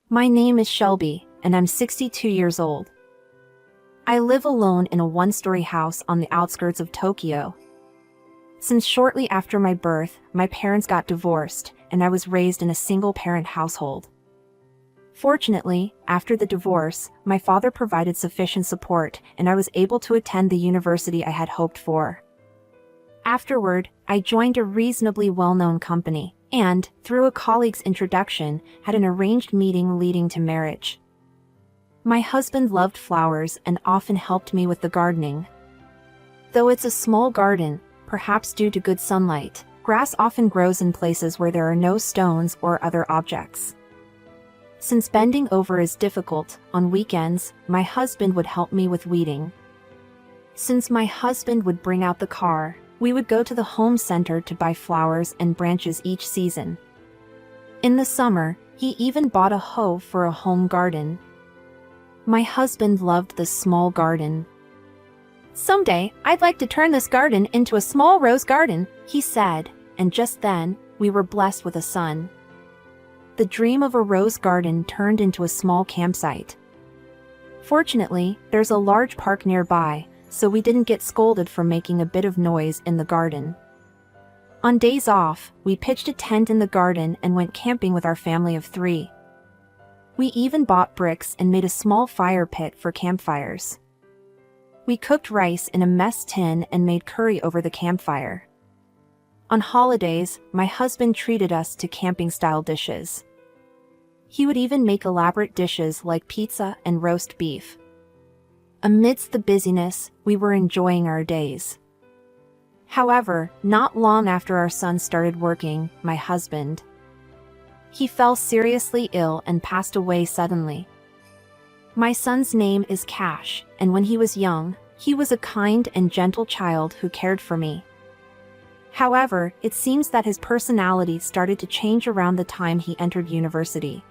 My name is Shelby, and I'm 62 years old. I live alone in a one-story house on the outskirts of Tokyo. Since shortly after my birth, my parents got divorced, and I was raised in a single-parent household. Fortunately, after the divorce, my father provided sufficient support, and I was able to attend the university I had hoped for. Afterward, I joined a reasonably well-known company, and, through a colleague's introduction, had an arranged meeting leading to marriage. My husband loved flowers and often helped me with the gardening. Though it's a small garden, perhaps due to good sunlight, grass often grows in places where there are no stones or other objects. Since bending over is difficult, on weekends, my husband would help me with weeding. Since my husband would bring out the car, we would go to the home center to buy flowers and branches each season. In the summer, he even bought a hoe for a home garden. My husband loved the small garden. "Someday, I'd like to turn this garden into a small rose garden," he said, and just then, we were blessed with a son. The dream of a rose garden turned into a small campsite. Fortunately, there's a large park nearby, so we didn't get scolded for making a bit of noise in the garden. On days off, we pitched a tent in the garden and went camping with our family of 3. We even bought bricks and made a small fire pit for campfires. We cooked rice in a mess tin and made curry over the campfire. On holidays, my husband treated us to camping-style dishes. He would even make elaborate dishes like pizza and roast beef. Amidst the busyness, we were enjoying our days. However, not long after our son started working, my husband, he fell seriously ill and passed away suddenly. My son's name is Cash, and when he was young, he was a kind and gentle child who cared for me. However, it seems that his personality started to change around the time he entered university.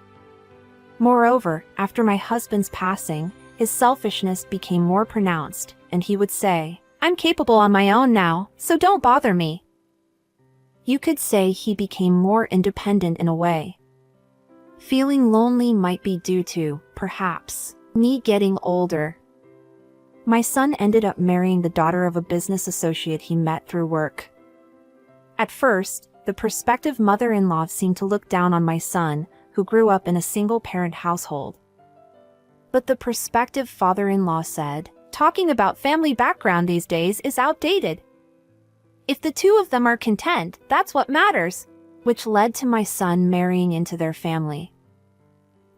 Moreover, after my husband's passing, his selfishness became more pronounced, and he would say, "I'm capable on my own now, so don't bother me." You could say he became more independent in a way. Feeling lonely might be due to, perhaps, me getting older. My son ended up marrying the daughter of a business associate he met through work. At first, the prospective mother-in-law seemed to look down on my son, who grew up in a single-parent household. But the prospective father-in-law said, "Talking about family background these days is outdated. If the two of them are content, that's what matters," which led to my son marrying into their family.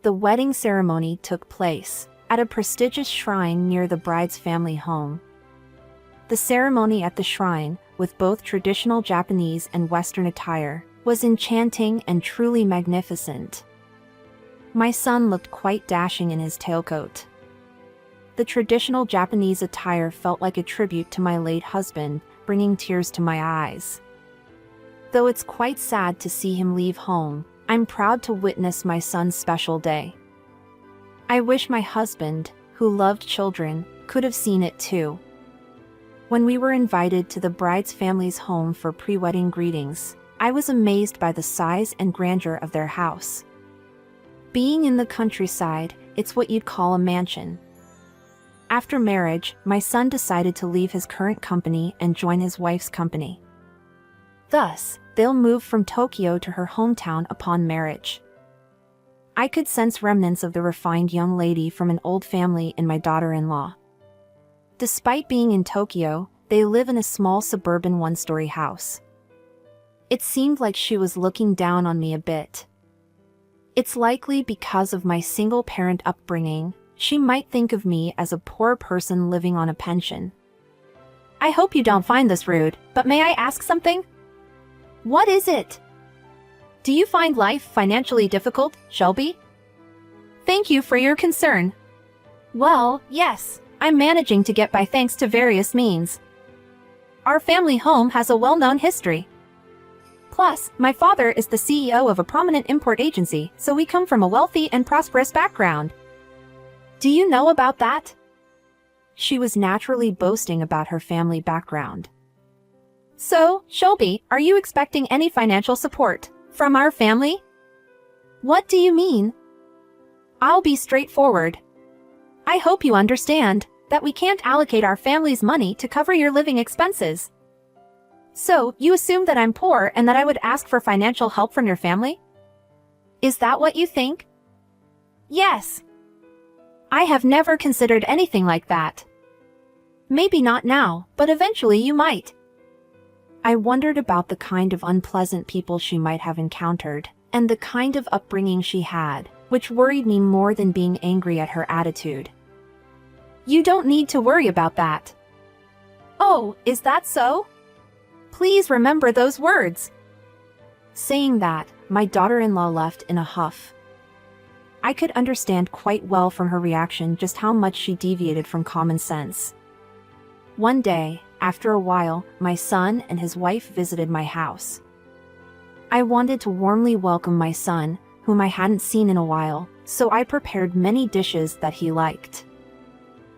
The wedding ceremony took place at a prestigious shrine near the bride's family home. The ceremony at the shrine, with both traditional Japanese and Western attire, was enchanting and truly magnificent. My son looked quite dashing in his tailcoat. The traditional Japanese attire felt like a tribute to my late husband, bringing tears to my eyes. Though it's quite sad to see him leave home, I'm proud to witness my son's special day. I wish my husband, who loved children, could have seen it too. When we were invited to the bride's family's home for pre-wedding greetings, I was amazed by the size and grandeur of their house. Being in the countryside, it's what you'd call a mansion. After marriage, my son decided to leave his current company and join his wife's company. Thus, they'll move from Tokyo to her hometown upon marriage. I could sense remnants of the refined young lady from an old family in my daughter-in-law. Despite being in Tokyo, they live in a small suburban one-story house. It seemed like she was looking down on me a bit. It's likely because of my single-parent upbringing, she might think of me as a poor person living on a pension. "I hope you don't find this rude, but may I ask something?" "What is it?" "Do you find life financially difficult, Shelby?" "Thank you for your concern." "Well, yes, I'm managing to get by thanks to various means. Our family home has a well-known history. Plus, my father is the CEO of a prominent import agency, so we come from a wealthy and prosperous background." "Do you know about that?" She was naturally boasting about her family background. "So, Shelby, are you expecting any financial support from our family?" "What do you mean?" I'll be straightforward. I hope you understand that we can't allocate our family's money to cover your living expenses. So, you assume that I'm poor and that I would ask for financial help from your family? Is that what you think? Yes. I have never considered anything like that. Maybe not now, but eventually you might. I wondered about the kind of unpleasant people she might have encountered, and the kind of upbringing she had, which worried me more than being angry at her attitude. You don't need to worry about that. Oh, is that so? Please remember those words. Saying that, my daughter-in-law left in a huff. I could understand quite well from her reaction just how much she deviated from common sense. One day, after a while, my son and his wife visited my house. I wanted to warmly welcome my son, whom I hadn't seen in a while, so I prepared many dishes that he liked.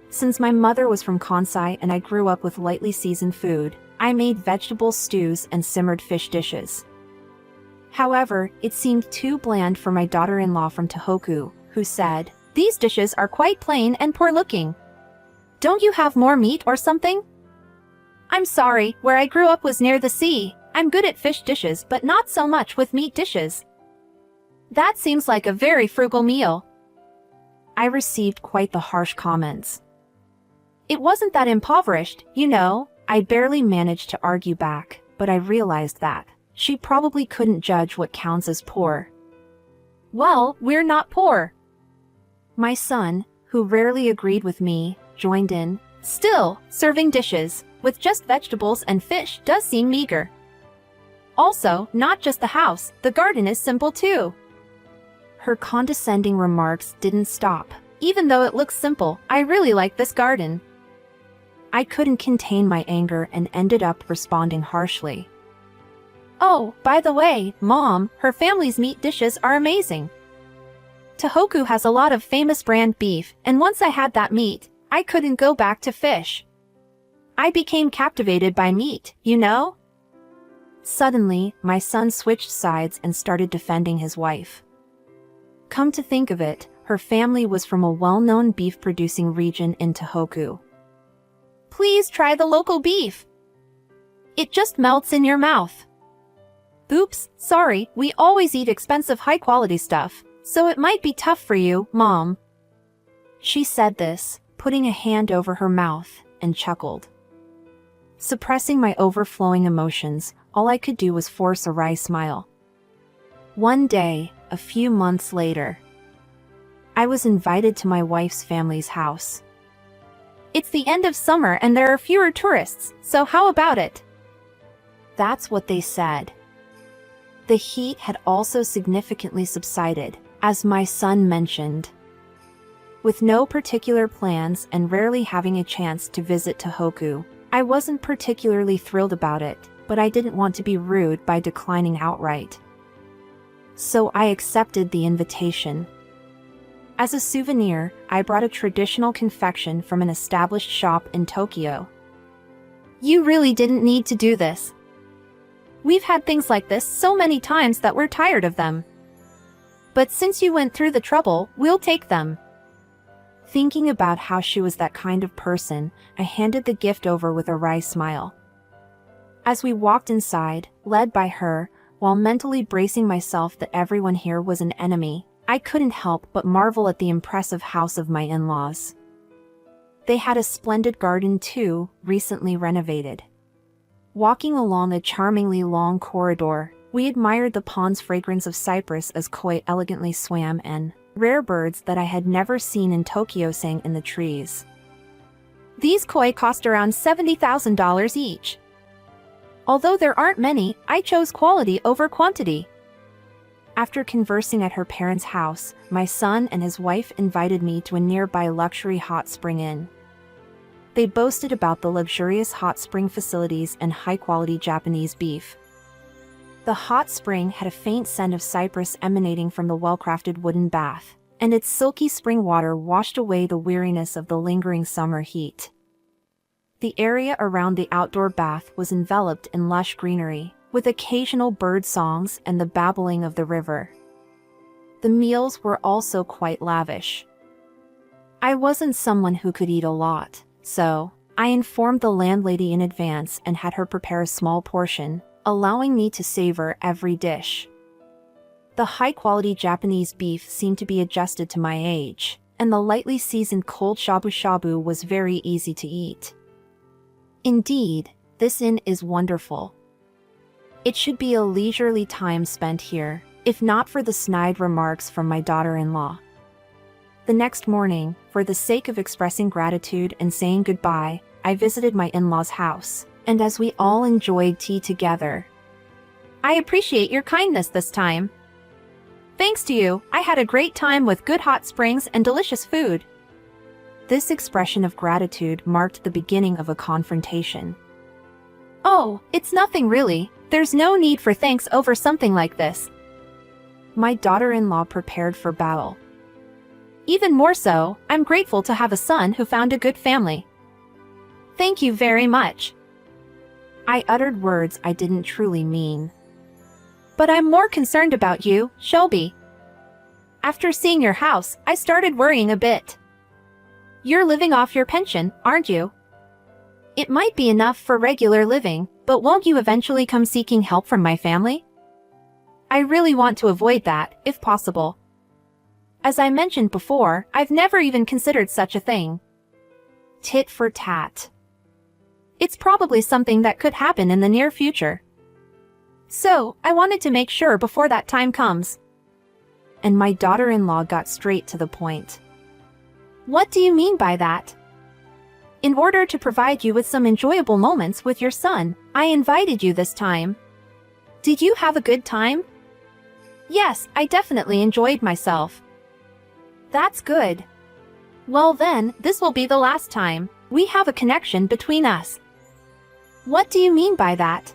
Since my mother was from Kansai and I grew up with lightly seasoned food, I made vegetable stews and simmered fish dishes. However, it seemed too bland for my daughter-in-law from Tohoku, who said, "These dishes are quite plain and poor-looking. Don't you have more meat or something?" I'm sorry, where I grew up was near the sea. I'm good at fish dishes but not so much with meat dishes. That seems like a very frugal meal. I received quite the harsh comments. It wasn't that impoverished, you know. I barely managed to argue back, but I realized that she probably couldn't judge what counts as poor. Well, we're not poor. My son, who rarely agreed with me, joined in. Still, serving dishes with just vegetables and fish does seem meager. Also, not just the house, the garden is simple too. Her condescending remarks didn't stop. Even though it looks simple, I really like this garden. I couldn't contain my anger and ended up responding harshly. Oh, by the way, Mom, her family's meat dishes are amazing. Tohoku has a lot of famous brand beef, and once I had that meat, I couldn't go back to fish. I became captivated by meat, you know? Suddenly, my son switched sides and started defending his wife. Come to think of it, her family was from a well-known beef-producing region in Tohoku. Please try the local beef. It just melts in your mouth. Oops, sorry, we always eat expensive high-quality stuff, so it might be tough for you, Mom. She said this, putting a hand over her mouth, and chuckled. Suppressing my overflowing emotions, all I could do was force a wry smile. One day, a few months later, I was invited to my wife's family's house. It's the end of summer and there are fewer tourists, so how about it? That's what they said. The heat had also significantly subsided, as my son mentioned. With no particular plans and rarely having a chance to visit Tohoku, I wasn't particularly thrilled about it, but I didn't want to be rude by declining outright. So I accepted the invitation. As a souvenir, I brought a traditional confection from an established shop in Tokyo. You really didn't need to do this. We've had things like this so many times that we're tired of them. But since you went through the trouble, we'll take them. Thinking about how she was that kind of person, I handed the gift over with a wry smile. As we walked inside, led by her, while mentally bracing myself that everyone here was an enemy, I couldn't help but marvel at the impressive house of my in-laws. They had a splendid garden too, recently renovated. Walking along a charmingly long corridor, we admired the pond's fragrance of cypress as koi elegantly swam and rare birds that I had never seen in Tokyo sang in the trees. These koi cost around $70,000 each. Although there aren't many, I chose quality over quantity. After conversing at her parents' house, my son and his wife invited me to a nearby luxury hot spring inn. They boasted about the luxurious hot spring facilities and high-quality Japanese beef. The hot spring had a faint scent of cypress emanating from the well-crafted wooden bath, and its silky spring water washed away the weariness of the lingering summer heat. The area around the outdoor bath was enveloped in lush greenery, with occasional bird songs and the babbling of the river. The meals were also quite lavish. I wasn't someone who could eat a lot, so I informed the landlady in advance and had her prepare a small portion, allowing me to savor every dish. The high-quality Japanese beef seemed to be adjusted to my age, and the lightly seasoned cold shabu-shabu was very easy to eat. Indeed, this inn is wonderful. It should be a leisurely time spent here, if not for the snide remarks from my daughter-in-law. The next morning, for the sake of expressing gratitude and saying goodbye, I visited my in-laws' house, and as we all enjoyed tea together, "I appreciate your kindness this time. Thanks to you, I had a great time with good hot springs and delicious food." This expression of gratitude marked the beginning of a confrontation. "Oh, it's nothing really. There's no need for thanks over something like this." My daughter-in-law prepared for battle. "Even more so, I'm grateful to have a son who found a good family." "Thank you very much." I uttered words I didn't truly mean. "But I'm more concerned about you, Shelby. After seeing your house, I started worrying a bit. You're living off your pension, aren't you? It might be enough for regular living, but won't you eventually come seeking help from my family? I really want to avoid that, if possible. As I mentioned before, I've never even considered such a thing." Tit for tat. "It's probably something that could happen in the near future. So, I wanted to make sure before that time comes." And my daughter-in-law got straight to the point. "What do you mean by that? In order to provide you with some enjoyable moments with your son, I invited you this time. Did you have a good time?" "Yes, I definitely enjoyed myself." "That's good. Well then, this will be the last time. We have a connection between us." "What do you mean by that?"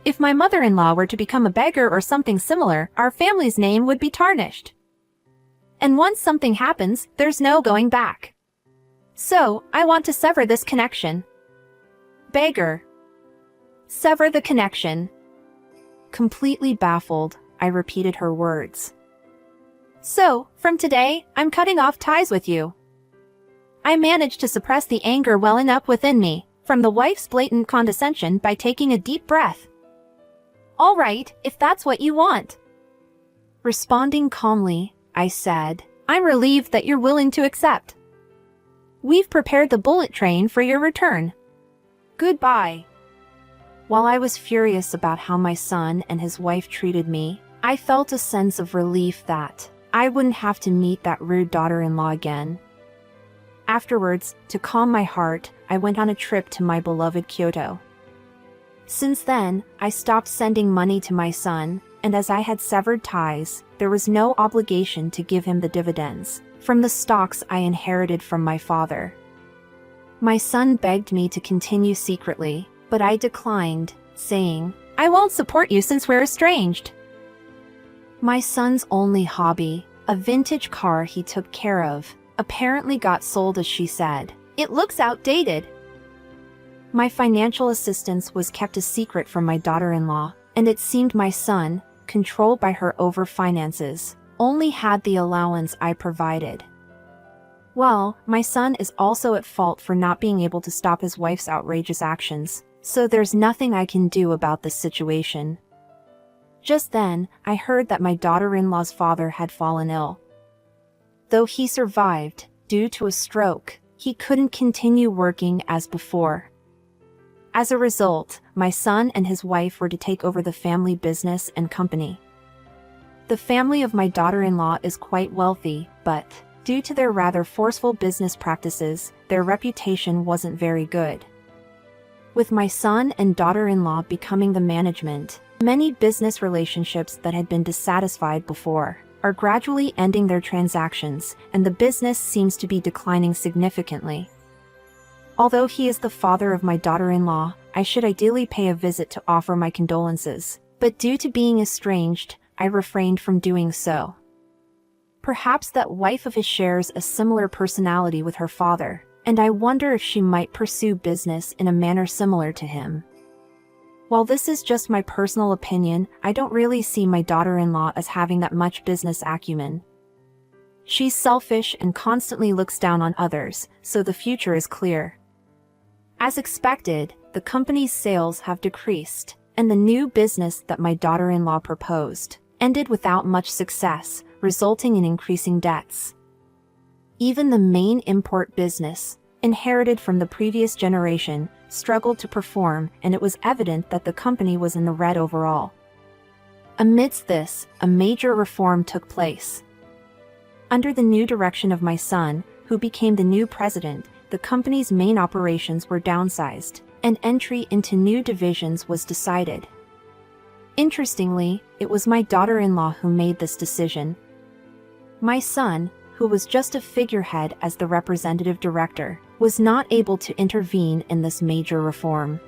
"If my mother-in-law were to become a beggar or something similar, our family's name would be tarnished. And once something happens, there's no going back. So, I want to sever this connection." "Beggar. Sever the connection." Completely baffled, I repeated her words. "So, from today, I'm cutting off ties with you." I managed to suppress the anger welling up within me from the wife's blatant condescension by taking a deep breath. "All right, if that's what you want." Responding calmly, I said, "I'm relieved that you're willing to accept. We've prepared the bullet train for your return. Goodbye." While I was furious about how my son and his wife treated me, I felt a sense of relief that I wouldn't have to meet that rude daughter-in-law again. Afterwards, to calm my heart, I went on a trip to my beloved Kyoto. Since then, I stopped sending money to my son, and as I had severed ties, there was no obligation to give him the dividends from the stocks I inherited from my father. My son begged me to continue secretly, but I declined, saying, "I won't support you since we're estranged." My son's only hobby, a vintage car he took care of, apparently got sold as she said. It looks outdated. My financial assistance was kept a secret from my daughter-in-law, and it seemed my son, controlled by her over finances, only had the allowance I provided. Well, my son is also at fault for not being able to stop his wife's outrageous actions, so there's nothing I can do about this situation. Just then, I heard that my daughter-in-law's father had fallen ill. Though he survived, due to a stroke, he couldn't continue working as before. As a result, my son and his wife were to take over the family business and company. The family of my daughter-in-law is quite wealthy, but, due to their rather forceful business practices, their reputation wasn't very good. With my son and daughter-in-law becoming the management, many business relationships that had been dissatisfied before are gradually ending their transactions, and the business seems to be declining significantly. Although he is the father of my daughter-in-law, I should ideally pay a visit to offer my condolences, but due to being estranged, I refrained from doing so. Perhaps that wife of his shares a similar personality with her father, and I wonder if she might pursue business in a manner similar to him. While this is just my personal opinion, I don't really see my daughter-in-law as having that much business acumen. She's selfish and constantly looks down on others, so the future is clear. As expected, the company's sales have decreased, and the new business that my daughter-in-law proposed ended without much success, resulting in increasing debts. Even the main import business, inherited from the previous generation, struggled to perform, and it was evident that the company was in the red overall. Amidst this, a major reform took place. Under the new direction of my son, who became the new president, the company's main operations were downsized, and entry into new divisions was decided. Interestingly, it was my daughter-in-law who made this decision. My son, who was just a figurehead as the representative director, was not able to intervene in this major reform.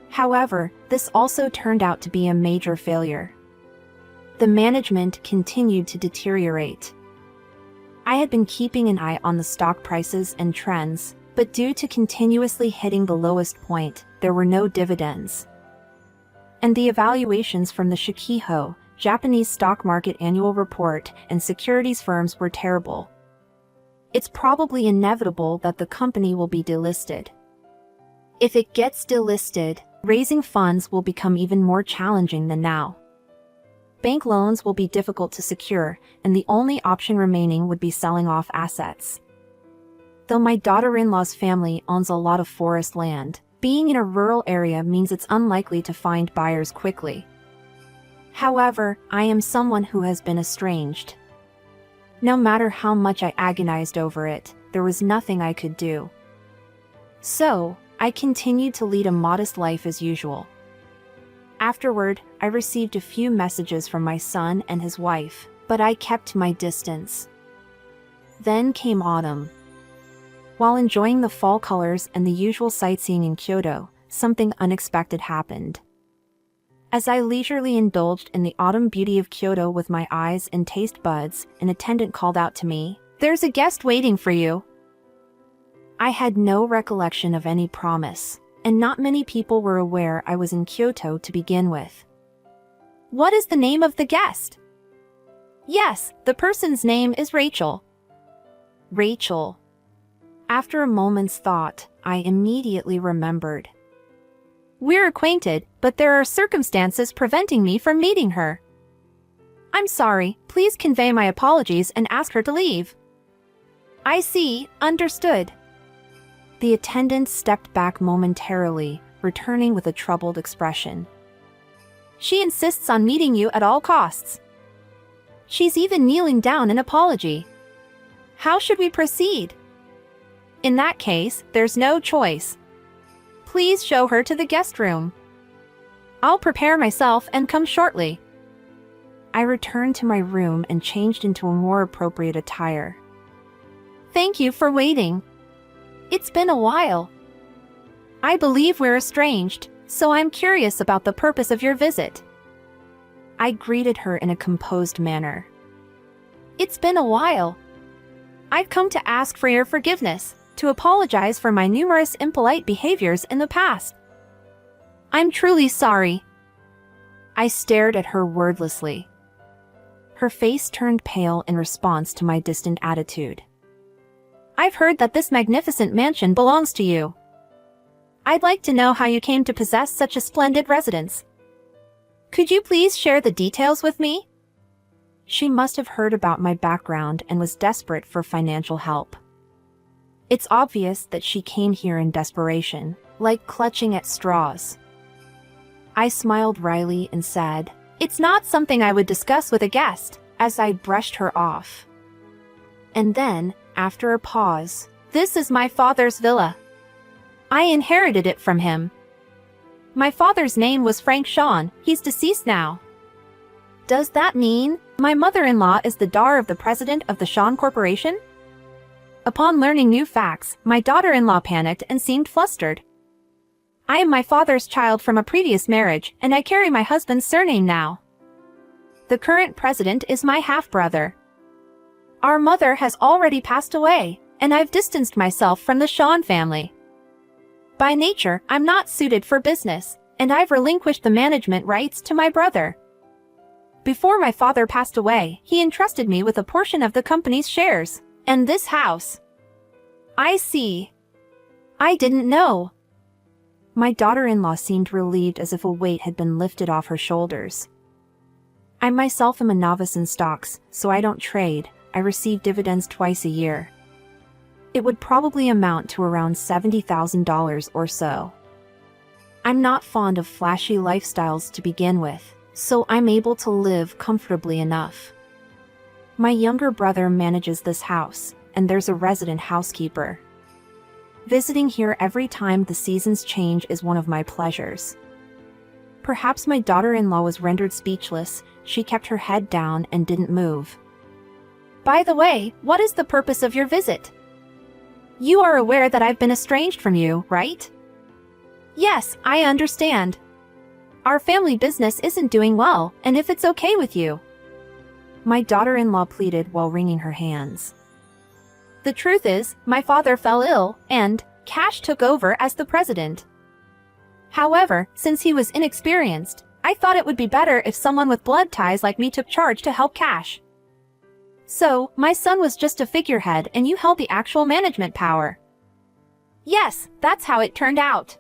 However, this also turned out to be a major failure. The management continued to deteriorate. I had been keeping an eye on the stock prices and trends, but due to continuously hitting the lowest point, there were no dividends. And the evaluations from the Shikiho, Japanese stock market annual report, and securities firms were terrible. It's probably inevitable that the company will be delisted. If it gets delisted, raising funds will become even more challenging than now. Bank loans will be difficult to secure, and the only option remaining would be selling off assets. Though my daughter-in-law's family owns a lot of forest land, being in a rural area means it's unlikely to find buyers quickly. However, I am someone who has been estranged. No matter how much I agonized over it, there was nothing I could do. So, I continued to lead a modest life as usual. Afterward, I received a few messages from my son and his wife, but I kept my distance. Then came autumn. While enjoying the fall colors and the usual sightseeing in Kyoto, something unexpected happened. As I leisurely indulged in the autumn beauty of Kyoto with my eyes and taste buds, an attendant called out to me, "There's a guest waiting for you." I had no recollection of any promise, and not many people were aware I was in Kyoto to begin with. "What is the name of the guest?" "Yes, the person's name is Rachel." Rachel. After a moment's thought, I immediately remembered. "We're acquainted, but there are circumstances preventing me from meeting her." "I'm sorry, please convey my apologies and ask her to leave." "I see, understood." The attendant stepped back momentarily, returning with a troubled expression. "She insists on meeting you at all costs. She's even kneeling down in apology. How should we proceed?" "In that case, there's no choice. Please show her to the guest room. I'll prepare myself and come shortly." I returned to my room and changed into a more appropriate attire. "Thank you for waiting. It's been a while. I believe we're estranged, so I'm curious about the purpose of your visit." I greeted her in a composed manner. "It's been a while. I've come to ask for your forgiveness, to apologize for my numerous impolite behaviors in the past. I'm truly sorry." I stared at her wordlessly. Her face turned pale in response to my distant attitude. "I've heard that this magnificent mansion belongs to you. I'd like to know how you came to possess such a splendid residence. Could you please share the details with me?" She must have heard about my background and was desperate for financial help. It's obvious that she came here in desperation, like clutching at straws. I smiled wryly and said, "It's not something I would discuss with a guest," as I brushed her off. And then, after a pause, "This is my father's villa. I inherited it from him. My father's name was Frank Sean, he's deceased now." "Does that mean my mother-in-law is the daughter of the president of the Sean Corporation?" Upon learning new facts, my daughter-in-law panicked and seemed flustered. "I am my father's child from a previous marriage, and I carry my husband's surname now. The current president is my half-brother. Our mother has already passed away, and I've distanced myself from the Sean family. By nature, I'm not suited for business, and I've relinquished the management rights to my brother. Before my father passed away, he entrusted me with a portion of the company's shares, and this house. I see. I didn't know. My daughter-in-law seemed relieved, as if a weight had been lifted off her shoulders. I myself am a novice in stocks, so I don't trade. I receive dividends twice a year. It would probably amount to around $70,000 or so. I'm not fond of flashy lifestyles to begin with, so I'm able to live comfortably enough. My younger brother manages this house, and there's a resident housekeeper. Visiting here every time the seasons change is one of my pleasures. Perhaps my daughter-in-law was rendered speechless. She kept her head down and didn't move. By the way, what is the purpose of your visit? You are aware that I've been estranged from you, right? Yes, I understand. Our family business isn't doing well, and if it's okay with you. My daughter-in-law pleaded while wringing her hands. The truth is, my father fell ill, and Cash took over as the president. However, since he was inexperienced, I thought it would be better if someone with blood ties like me took charge to help Cash. So, my son was just a figurehead and you held the actual management power. Yes, that's how it turned out.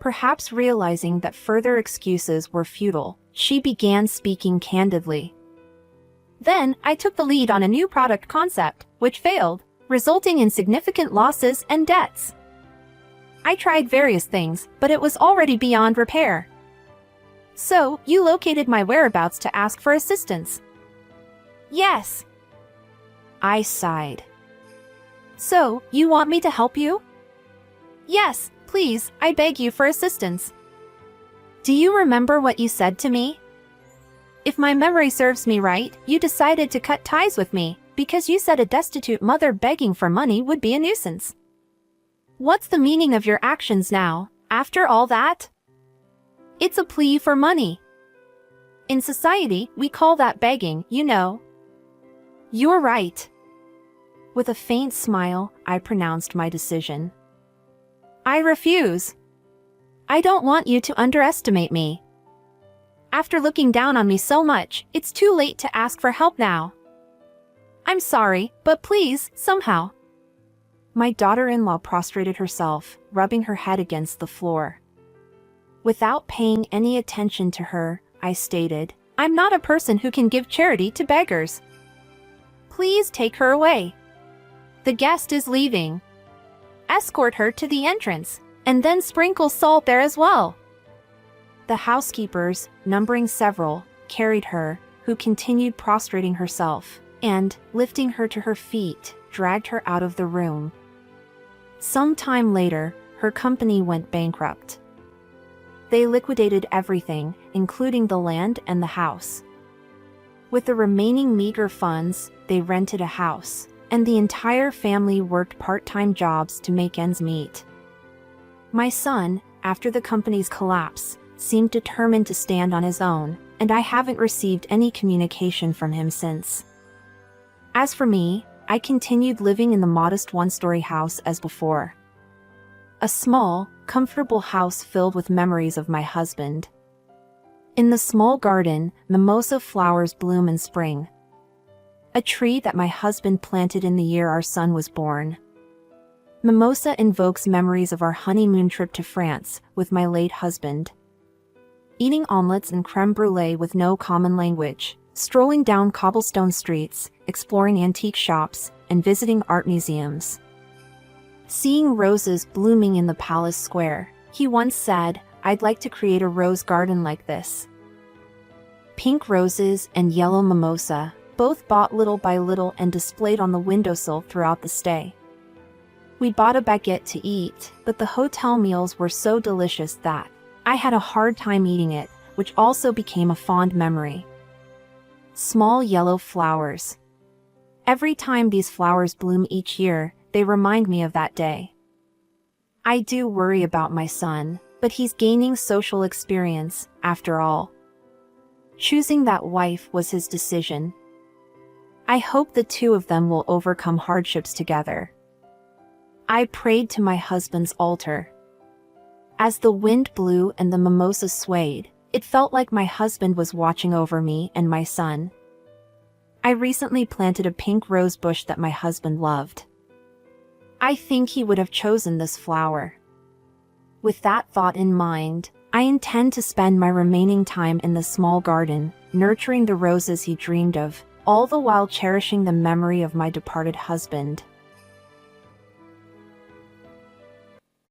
Perhaps realizing that further excuses were futile, she began speaking candidly. Then, I took the lead on a new product concept, which failed, resulting in significant losses and debts. I tried various things, but it was already beyond repair. So, you located my whereabouts to ask for assistance. Yes. I sighed. So, you want me to help you? Yes, please, I beg you for assistance. Do you remember what you said to me? If my memory serves me right, you decided to cut ties with me, because you said a destitute mother begging for money would be a nuisance. What's the meaning of your actions now, after all that? It's a plea for money. In society, we call that begging, you know. You're right. With a faint smile, I pronounced my decision. I refuse. I don't want you to underestimate me. After looking down on me so much, it's too late to ask for help now. I'm sorry, but please, somehow. My daughter-in-law prostrated herself, rubbing her head against the floor. Without paying any attention to her, I stated, I'm not a person who can give charity to beggars. Please take her away. The guest is leaving. Escort her to the entrance, and then sprinkle salt there as well. The housekeepers, numbering several, carried her, who continued prostrating herself, and, lifting her to her feet, dragged her out of the room. Some time later, her company went bankrupt. They liquidated everything, including the land and the house. With the remaining meager funds, they rented a house, and the entire family worked part-time jobs to make ends meet. My son, after the company's collapse, seemed determined to stand on his own, and I haven't received any communication from him since. As for me, I continued living in the modest one-story house as before. A small, comfortable house filled with memories of my husband. In the small garden, mimosa flowers bloom in spring. A tree that my husband planted in the year our son was born. Mimosa invokes memories of our honeymoon trip to France with my late husband. Eating omelets and crème brûlée with no common language, strolling down cobblestone streets, exploring antique shops, and visiting art museums. Seeing roses blooming in the palace square, he once said, I'd like to create a rose garden like this. Pink roses and yellow mimosa, both bought little by little and displayed on the windowsill throughout the stay. We bought a baguette to eat, but the hotel meals were so delicious that I had a hard time eating it, which also became a fond memory. Small yellow flowers. Every time these flowers bloom each year, they remind me of that day. I do worry about my son, but he's gaining social experience, after all. Choosing that wife was his decision. I hope the two of them will overcome hardships together. I prayed to my husband's altar. As the wind blew and the mimosas swayed, it felt like my husband was watching over me and my son. I recently planted a pink rose bush that my husband loved. I think he would have chosen this flower. With that thought in mind, I intend to spend my remaining time in the small garden, nurturing the roses he dreamed of, all the while cherishing the memory of my departed husband.